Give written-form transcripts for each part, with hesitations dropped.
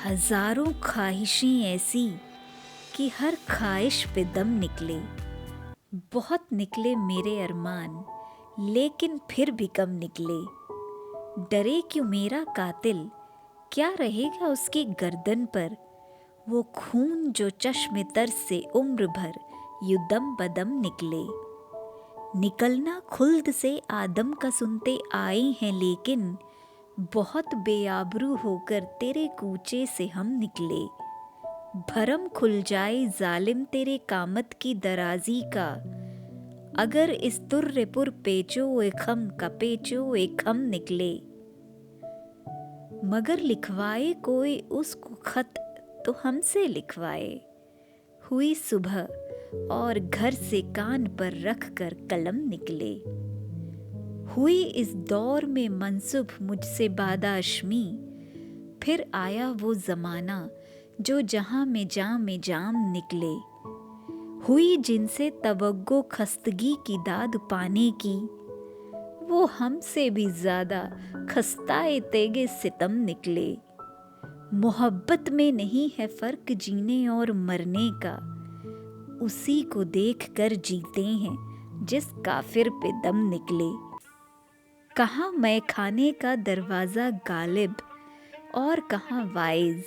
हजारों ख्वाहिशें ऐसी कि हर ख्वाहिश पे दम निकले। बहुत निकले मेरे अरमान, लेकिन फिर भी कम निकले। डरे क्यों मेरा कातिल, क्या रहेगा उसकी गर्दन पर। वो खून जो चश्मे तर से उम्र भर यूं दम बदम निकले। निकलना खुल्द से आदम का सुनते आए हैं, लेकिन बहुत बेआबरू होकर तेरे कूचे से हम निकले। भरम खुल जाए जालिम तेरे कामत की दराजी का, अगर इस तुर्रेपुर पेचो ए खम का पेचो ए खम निकले। मगर लिखवाए कोई उसको खत तो हमसे लिखवाए। हुई सुबह और घर से कान पर रख कर कलम निकले। हुई इस दौर में मनसुब मुझसे बादाशमी, फिर आया वो ज़माना जो जहां में जाम निकले। हुई जिनसे तवग्गो खस्तगी की दाद पाने की, वो हमसे भी ज़्यादा खस्ताए तेगे सितम निकले। मोहब्बत में नहीं है फ़र्क जीने और मरने का, उसी को देख कर जीते हैं जिस काफिर पे दम निकले। कहाँ मैं खाने का दरवाज़ा गालिब और कहाँ वाइज,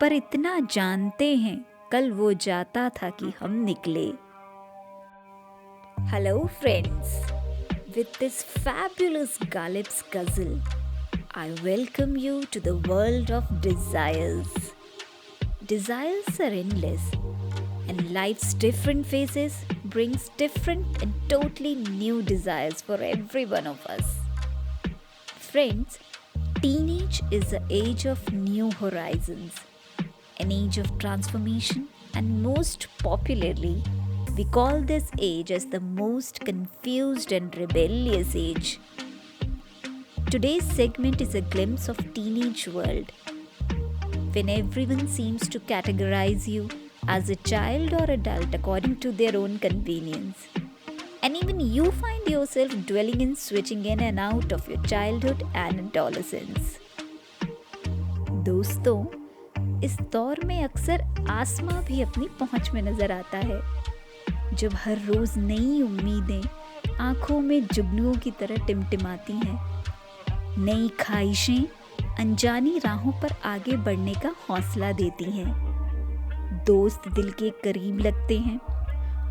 पर इतना जानते हैं कल वो जाता था कि हम निकले। Hello friends, with this fabulous Galib's ghazal, I welcome you to the world of desires. Desires are endless, and life's different phases brings different and totally new desires for every one of us. Friends, teenage is the age of new horizons, an age of transformation, and most popularly, we call this age as the most confused and rebellious age. Today's segment is a glimpse of teenage world, when everyone seems to categorize you as a child or adult according to their own convenience. And even you find yourself dwelling in switching in and out of your childhood and adolescence. दोस्तों, इस दौर में अक्सर आसमां भी अपनी पहुंच में नजर आता है, जब हर रोज नई उम्मीदें आंखों में जुगनुओं की तरह टिमटिमाती हैं। नई ख्वाहिशें अनजानी राहों पर आगे बढ़ने का हौसला देती हैं। दोस्त दिल के करीब लगते हैं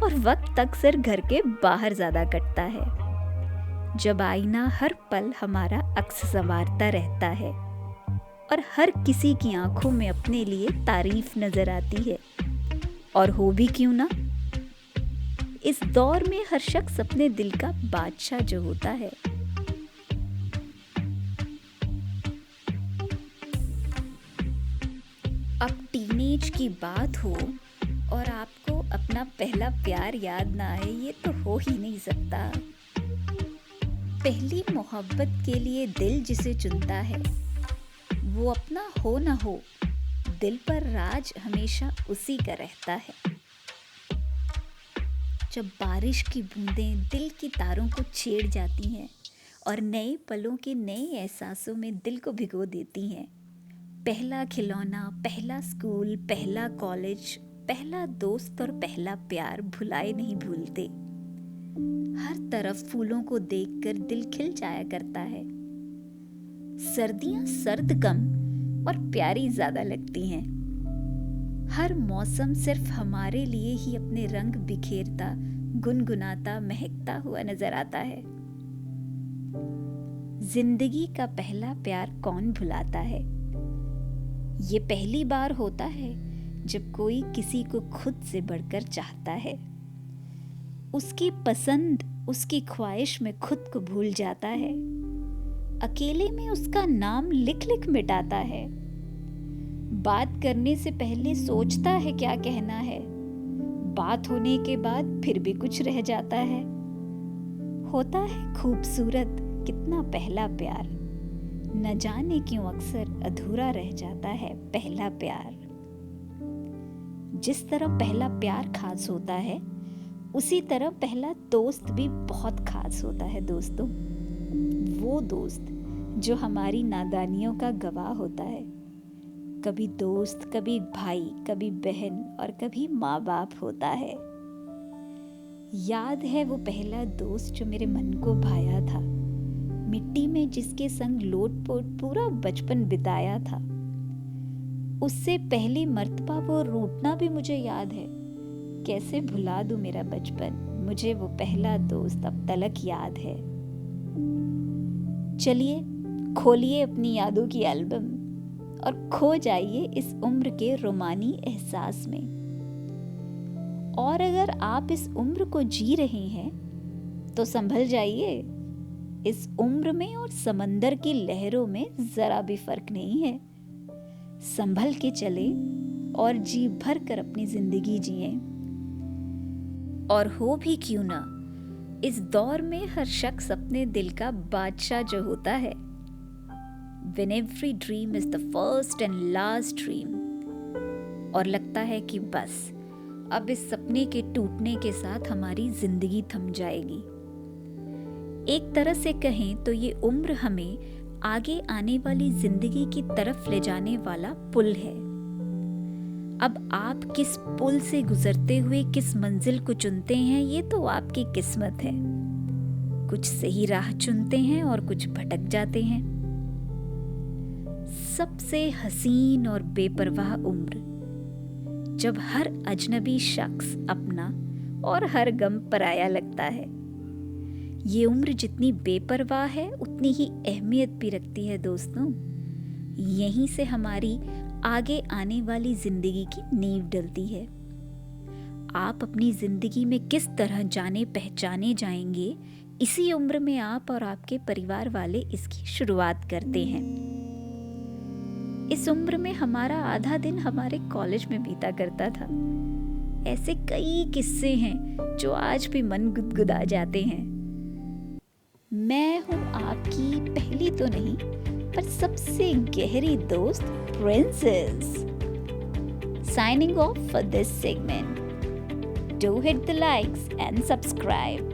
और वक्त अक्सर घर के बाहर ज़्यादा कटता है, जब आईना हर पल हमारा अक्स संवारता रहता है और हर किसी की आंखों में अपने लिए तारीफ नजर आती है। और हो भी क्यों ना, इस दौर में हर शख्स अपने दिल का बादशाह जो होता है। अब टीनेज की बात हो और आपको अपना पहला प्यार याद ना आए, ये तो हो ही नहीं सकता। पहली मोहब्बत के लिए दिल जिसे चुनता है, वो अपना हो ना हो, दिल पर राज हमेशा उसी का रहता है। जब बारिश की बूंदें दिल की तारों को छेड़ जाती हैं और नए पलों के नए एहसासों में दिल को भिगो देती हैं। पहला खिलौना, पहला स्कूल, पहला कॉलेज, पहला दोस्त और पहला प्यार भुलाए नहीं भूलते। हर तरफ फूलों को देखकर दिल खिल जाया करता है। सर्दियां सर्द कम और प्यारी ज्यादा लगती हैं। हर मौसम सिर्फ हमारे लिए ही अपने रंग बिखेरता, गुनगुनाता, महकता हुआ नजर आता है। जिंदगी का पहला प्यार कौन भुलाता है। ये पहली बार होता है जब कोई किसी को खुद से बढ़कर चाहता है। उसकी पसंद, उसकी ख्वाहिश में खुद को भूल जाता है। अकेले में उसका नाम लिख लिख मिटाता है। बात करने से पहले सोचता है क्या कहना है। बात होने के बाद फिर भी कुछ रह जाता है। होता है खूबसूरत कितना पहला प्यार, न जाने क्यों अक्सर अधूरा रह जाता है पहला प्यार। जिस तरह पहला प्यार खास होता है, उसी तरह पहला दोस्त भी बहुत खास होता है दोस्तों। वो दोस्त जो हमारी नादानियों का गवाह होता है, कभी दोस्त, कभी भाई, कभी बहन और कभी माँ बाप होता है। याद है वो पहला दोस्त जो मेरे मन को भाया था, मिट्टी में जिसके संग लोट-पोट पूरा बचपन बिताया था। उससे पहली मर्तबा वो रूठना भी मुझे याद है। कैसे भुला दूं मेरा बचपन, मुझे वो पहला दोस्त अब तलक याद है। चलिए खोलिए अपनी यादों की एल्बम और खो जाइए इस उम्र के रोमानी एहसास में। और अगर आप इस उम्र को जी रहे हैं तो संभल जाइए। इस उम्र में और समंदर की लहरों में जरा भी फर्क नहीं है। संभल के चले और जी भर कर अपनी जिंदगी जिए। और हो भी क्यों ना, इस दौर में हर शख्स अपने दिल का बादशाह जो होता है। When every dream is the first and last dream। और लगता है कि बस अब इस सपने के टूटने के साथ हमारी जिंदगी थम जाएगी। एक तरह से कहें तो ये उम्र हमें आगे आने वाली जिंदगी की तरफ ले जाने वाला पुल है। अब आप किस पुल से गुजरते हुए किस मंजिल को चुनते हैं, ये तो आपकी किस्मत है। कुछ सही राह चुनते हैं और कुछ भटक जाते हैं। सबसे हसीन और बेपरवाह उम्र, जब हर अजनबी शख्स अपना और हर गम पराया लगता है। ये उम्र जितनी बेपरवाह है उतनी ही अहमियत भी रखती है दोस्तों। यहीं से हमारी आगे आने वाली जिंदगी की नींव डलती है। आप अपनी जिंदगी में किस तरह जाने पहचाने जाएंगे, इसी उम्र में आप और आपके परिवार वाले इसकी शुरुआत करते हैं। इस उम्र में हमारा आधा दिन हमारे कॉलेज में बीता करता था। ऐसे कई किस्से हैं जो आज भी मन गुदगुदा जाते हैं। मैं हूँ आपकी पहली तो नहीं पर सबसे गहरी दोस्त princess. Signing off for this segment. Do hit the likes and subscribe.